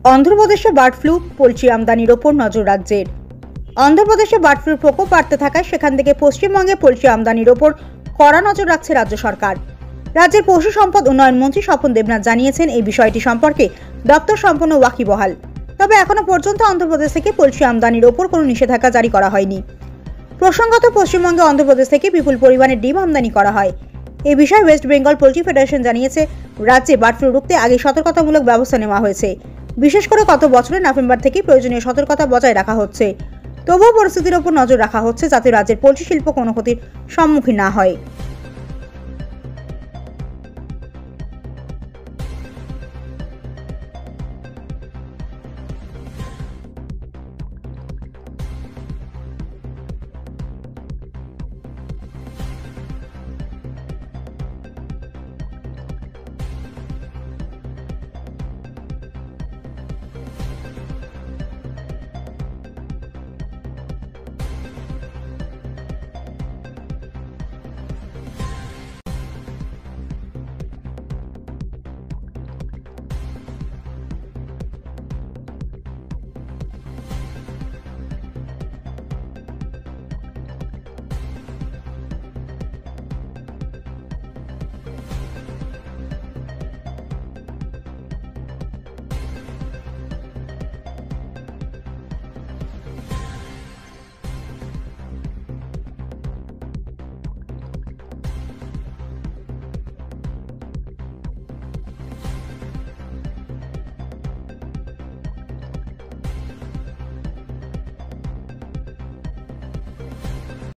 অন্ধ্রপ্রদেশে bird flu, poultry আমদানির ওপর নজর রাজ্যের। অন্ধ্রপ্রদেশে বার্ড ফ্লুর প্রকোপ বাড়তে থাকায় সেখান থেকে পশ্চিমবঙ্গে পোলট্রি আমদানির ওপর কড়া নজর রাখছে রাজ্য সরকার। রাজ্যের পশু সম্পদ উন্নয়ন মন্ত্রী স্বপন দেবনাথ জানিয়েছেন, এই বিষয়টি সম্পর্কে দপ্তর সম্পূর্ণ ওয়াকিবহাল। তবে এখনো পর্যন্ত অন্ধ্রপ্রদেশ থেকে পোলট্রি আমদানির ওপর কোনো নিষেধাজ্ঞা জারি করা হয়নি। প্রসঙ্গত, পশ্চিমবঙ্গে অন্ধ্রপ্রদেশ থেকে বিপুল পরিমাণে ডিম আমদানি করা হয়। এই বিষয়ে ওয়েস্ট বেঙ্গল পোলট্রি ফেডারেশন জানিয়েছে, রাজ্যে বার্ড ফ্লু রুখতে আগে সতর্কতামূলক ব্যবস্থা নেওয়া হয়েছে। বিশেষ করে গত বছরের নভেম্বর থেকে প্রয়োজনীয় সতর্কতা বজায় রাখা হচ্ছে। তবুও পরিস্থিতির ওপর নজর রাখা হচ্ছে যাতে রাজ্যের পোলট্রি শিল্প কোনো ক্ষতির সম্মুখীন না হয়।